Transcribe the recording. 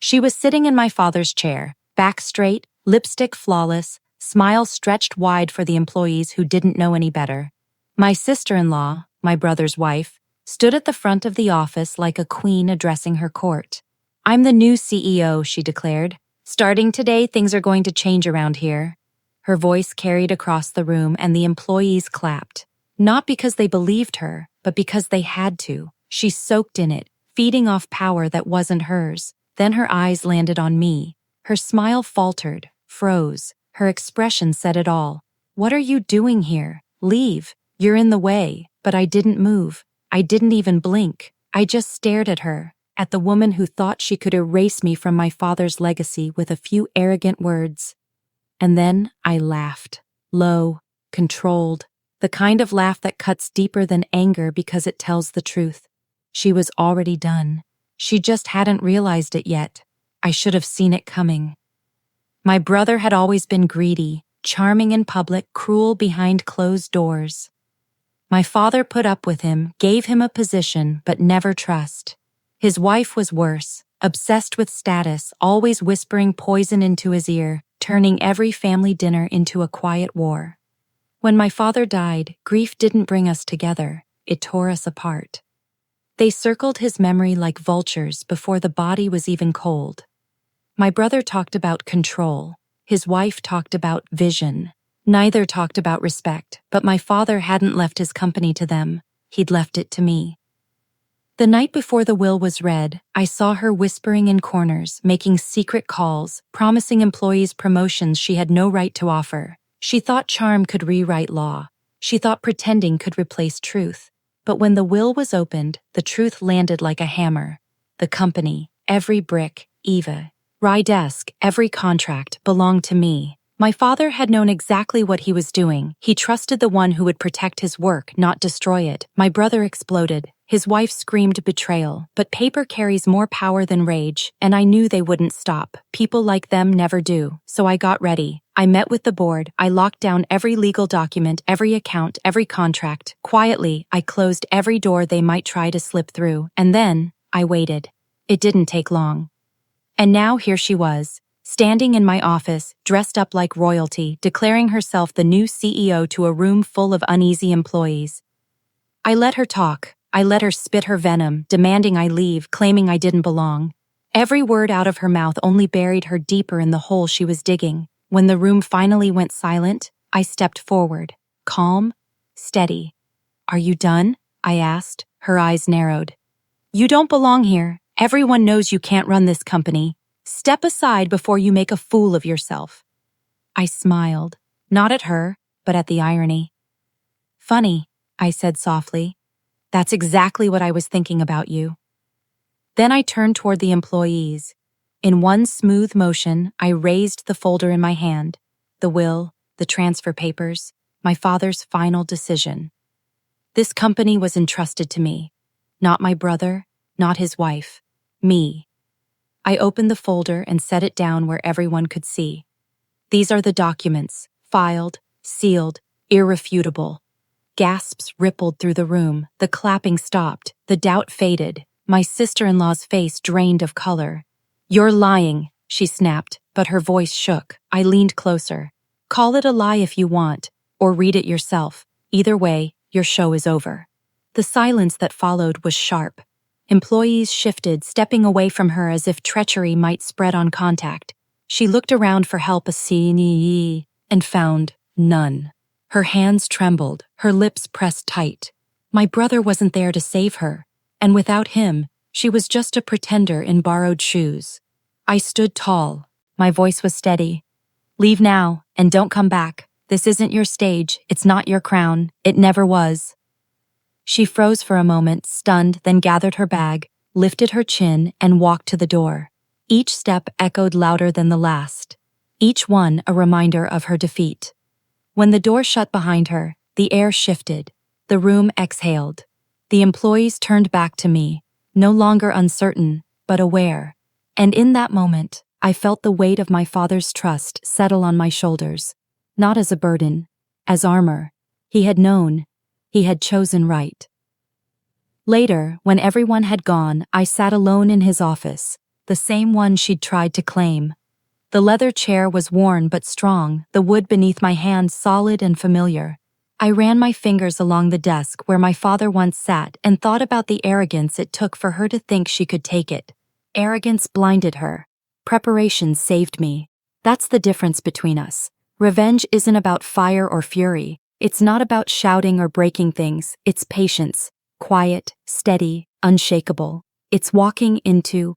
She was sitting in my father's chair, back straight, lipstick flawless, smile stretched wide for the employees who didn't know any better. My sister-in-law, my brother's wife, stood at the front of the office like a queen addressing her court. "I'm the new CEO," she declared. "Starting today, things are going to change around here." Her voice carried across the room and the employees clapped. Not because they believed her, but because they had to. She soaked in it, feeding off power that wasn't hers. Then her eyes landed on me. Her smile faltered, froze. Her expression said it all. "What are you doing here? Leave. You're in the way." But I didn't move. I didn't even blink. I just stared at her, at the woman who thought she could erase me from my father's legacy with a few arrogant words. And then I laughed. Low, controlled, the kind of laugh that cuts deeper than anger because it tells the truth. She was already done. She just hadn't realized it yet. I should have seen it coming. My brother had always been greedy, charming in public, cruel behind closed doors. My father put up with him, gave him a position, but never trust. His wife was worse, obsessed with status, always whispering poison into his ear, turning every family dinner into a quiet war. When my father died, grief didn't bring us together, it tore us apart. They circled his memory like vultures before the body was even cold. My brother talked about control. His wife talked about vision. Neither talked about respect, but my father hadn't left his company to them. He'd left it to me. The night before the will was read, I saw her whispering in corners, making secret calls, promising employees promotions she had no right to offer. She thought charm could rewrite law. She thought pretending could replace truth. But when the will was opened, the truth landed like a hammer. The company, every brick, Eva, Rydesk, every contract belonged to me. My father had known exactly what he was doing. He trusted the one who would protect his work, not destroy it. My brother exploded. His wife screamed betrayal. But paper carries more power than rage, and I knew they wouldn't stop. People like them never do. So I got ready. I met with the board. I locked down every legal document, every account, every contract. Quietly, I closed every door they might try to slip through. And then, I waited. It didn't take long. And now here she was, standing in my office, dressed up like royalty, declaring herself the new CEO to a room full of uneasy employees. I let her talk. I let her spit her venom, demanding I leave, claiming I didn't belong. Every word out of her mouth only buried her deeper in the hole she was digging. When the room finally went silent, I stepped forward, calm, steady. "Are you done?" I asked. Her eyes narrowed. "You don't belong here. Everyone knows you can't run this company. Step aside before you make a fool of yourself." I smiled, not at her, but at the irony. "Funny," I said softly. "That's exactly what I was thinking about you." Then I turned toward the employees. In one smooth motion, I raised the folder in my hand, the will, the transfer papers, my father's final decision. This company was entrusted to me, not my brother, not his wife, me. I opened the folder and set it down where everyone could see. "These are the documents, filed, sealed, irrefutable." Gasps rippled through the room, the clapping stopped, the doubt faded, my sister-in-law's face drained of color. "You're lying," she snapped, but her voice shook. I leaned closer. "Call it a lie if you want, or read it yourself. Either way, your show is over." The silence that followed was sharp. Employees shifted, stepping away from her as if treachery might spread on contact. She looked around for help and found none. Her hands trembled, her lips pressed tight. My brother wasn't there to save her, and without him, she was just a pretender in borrowed shoes. I stood tall. My voice was steady. "Leave now, and don't come back. This isn't your stage, it's not your crown, it never was." She froze for a moment, stunned, then gathered her bag, lifted her chin, and walked to the door. Each step echoed louder than the last, each one a reminder of her defeat. When the door shut behind her, the air shifted. The room exhaled. The employees turned back to me, no longer uncertain, but aware. And in that moment, I felt the weight of my father's trust settle on my shoulders, not as a burden, as armor. He had known. He had chosen right. Later, when everyone had gone, I sat alone in his office. the same one she'd tried to claim. The leather chair was worn but strong, the wood beneath my hands solid and familiar. I ran my fingers along the desk where my father once sat and thought about the arrogance it took for her to think she could take it. Arrogance blinded her. Preparation saved me. That's the difference between us. Revenge isn't about fire or fury. It's not about shouting or breaking things. It's patience. Quiet, steady, unshakable. It's walking into